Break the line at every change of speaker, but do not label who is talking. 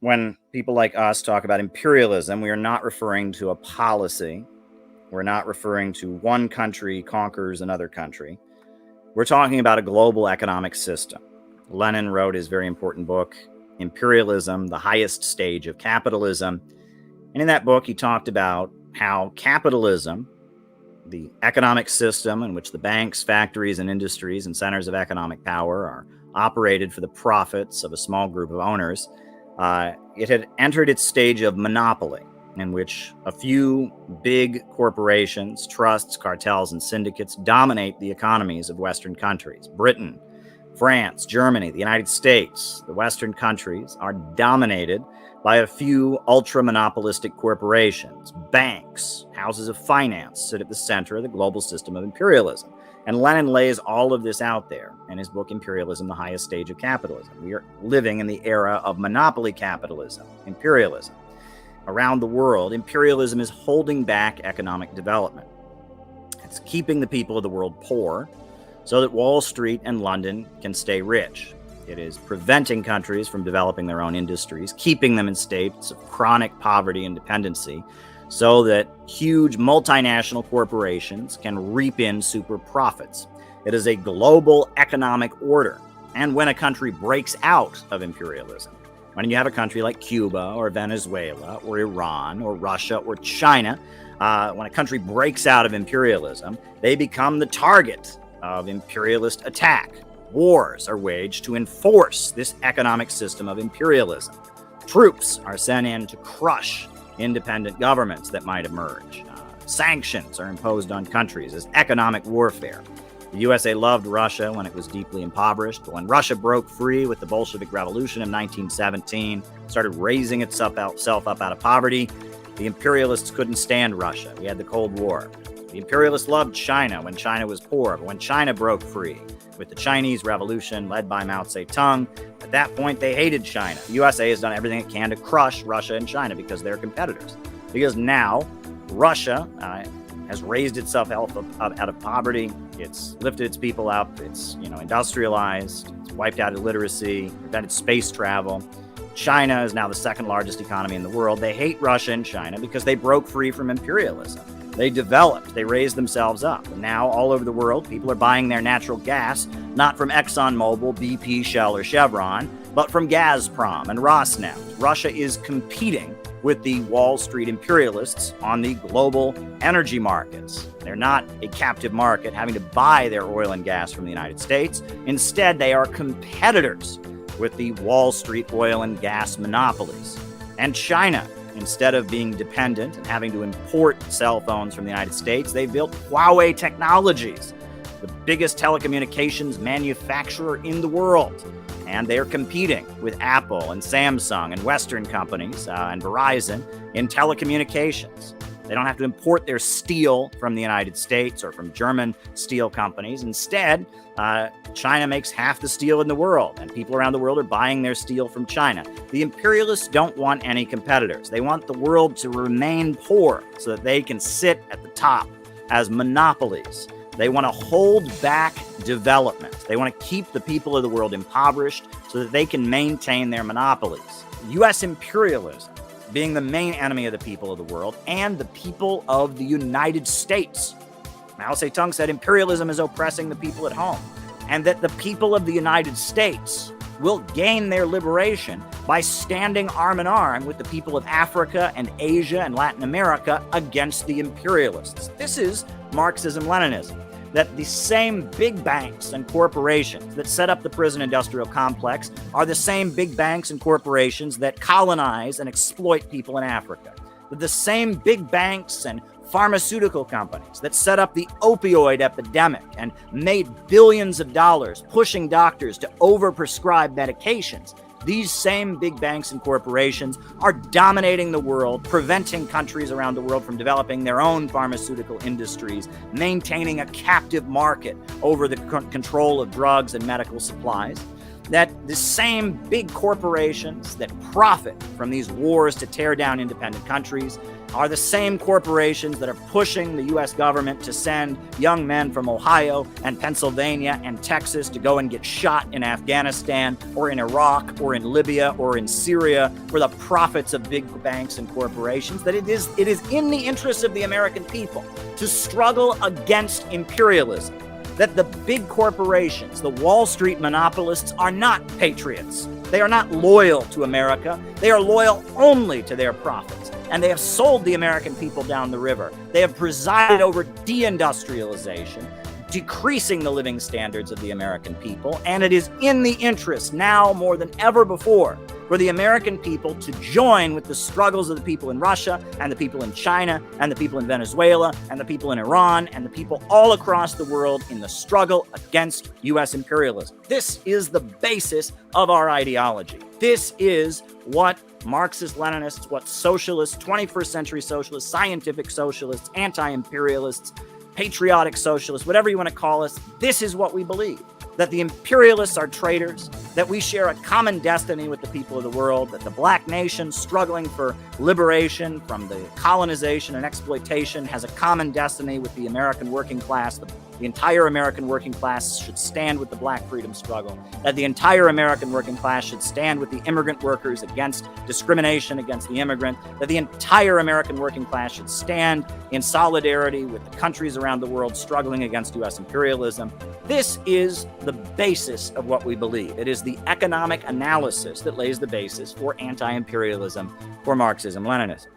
When people like us talk about imperialism, we are not referring to a policy. We're not referring to one country conquers another country. We're talking about a global economic system. Lenin wrote his very important book, Imperialism, the Highest Stage of Capitalism. And in that book, he talked about how capitalism, the economic system in which the banks, factories, and industries and centers of economic power are operated for the profits of a small group of owners, it had entered its stage of monopoly, in which a few big corporations, trusts, cartels, and syndicates dominate the economies of Western countries. Britain, France, Germany, the United States, the Western countries are dominated by a few ultra-monopolistic corporations. Banks, houses of finance sit at the center of the global system of imperialism. And Lenin lays all of this out there in his book, Imperialism, the Highest Stage of Capitalism. We are living in the era of monopoly capitalism, imperialism. Around the world, imperialism is holding back economic development. It's keeping the people of the world poor so that Wall Street and London can stay rich. It is preventing countries from developing their own industries, keeping them in states of chronic poverty and dependency, so that huge multinational corporations can reap in super profits. It is a global economic order. And when a country breaks out of imperialism, when you have a country like Cuba or Venezuela or Iran or Russia or China, when a country breaks out of imperialism, they become the target of imperialist attack. Wars are waged to enforce this economic system of imperialism. Troops are sent in to crush independent governments that might emerge. Sanctions are imposed on countries as economic warfare. The USA loved Russia when it was deeply impoverished, but when Russia broke free with the Bolshevik Revolution in 1917, started raising itself up out of poverty, the imperialists couldn't stand Russia. We had the Cold War. The imperialists loved China when China was poor, but when China broke free with the Chinese Revolution led by Mao Zedong, at that point they hated China. The USA has done everything it can to crush Russia and China because they're competitors. Because now Russia has raised itself out of poverty. It's lifted its people up. It's industrialized. It's wiped out illiteracy, prevented space travel. China is now the second largest economy in the world. They hate Russia and China because they broke free from imperialism. They developed, they raised themselves up. And now all over the world, people are buying their natural gas, not from ExxonMobil, BP, Shell, or Chevron, but from Gazprom and Rosneft. Russia is competing with the Wall Street imperialists on the global energy markets. They're not a captive market having to buy their oil and gas from the United States. Instead, they are competitors with the Wall Street oil and gas monopolies. And China, instead of being dependent and having to import cell phones from the United States, they built Huawei Technologies, the biggest telecommunications manufacturer in the world. And they're competing with Apple and Samsung and Western companies and Verizon in telecommunications. They don't have to import their steel from the United States or from German steel companies. Instead, China makes half the steel in the world, and people around the world are buying their steel from China. The imperialists don't want any competitors. They want the world to remain poor so that they can sit at the top as monopolies. They want to hold back development. They want to keep the people of the world impoverished so that they can maintain their monopolies. U.S. imperialism being the main enemy of the people of the world and the people of the United States. Mao Zedong said imperialism is oppressing the people at home, and that the people of the United States will gain their liberation by standing arm in arm with the people of Africa and Asia and Latin America against the imperialists. This is Marxism-Leninism, that the same big banks and corporations that set up the prison industrial complex are the same big banks and corporations that colonize and exploit people in Africa. That the same big banks and pharmaceutical companies that set up the opioid epidemic and made billions of dollars pushing doctors to overprescribe medications. These same big banks and corporations are dominating the world, preventing countries around the world from developing their own pharmaceutical industries, maintaining a captive market over the control of drugs and medical supplies. that the same big corporations that profit from these wars to tear down independent countries are the same corporations that are pushing the U.S. government to send young men from Ohio and Pennsylvania and Texas to go and get shot in Afghanistan or in Iraq or in Libya or in Syria for the profits of big banks and corporations, that it is in the interest of the American people to struggle against imperialism, that the big corporations, the Wall Street monopolists, are not patriots. They are not loyal to America. They are loyal only to their profits. And they have sold the American people down the river. They have presided over deindustrialization, decreasing the living standards of the American people. And it is in the interest now more than ever before for the American people to join with the struggles of the people in Russia and the people in China and the people in Venezuela and the people in Iran and the people all across the world in the struggle against U.S. imperialism. This is the basis of our ideology. This is what Marxist-Leninists, what socialists, 21st century socialists, scientific socialists, anti-imperialists, patriotic socialists, whatever you want to call us, this is what we believe. That the imperialists are traitors, that we share a common destiny with the people of the world, that the black nation struggling for liberation from the colonization and exploitation has a common destiny with the American working class. The entire American working class should stand with the black freedom struggle, that the entire American working class should stand with the immigrant workers against discrimination against the immigrant, that the entire American working class should stand in solidarity with the countries around the world struggling against U.S. imperialism. This is the basis of what we believe. It is the economic analysis that lays the basis for anti-imperialism, for Marxism-Leninism.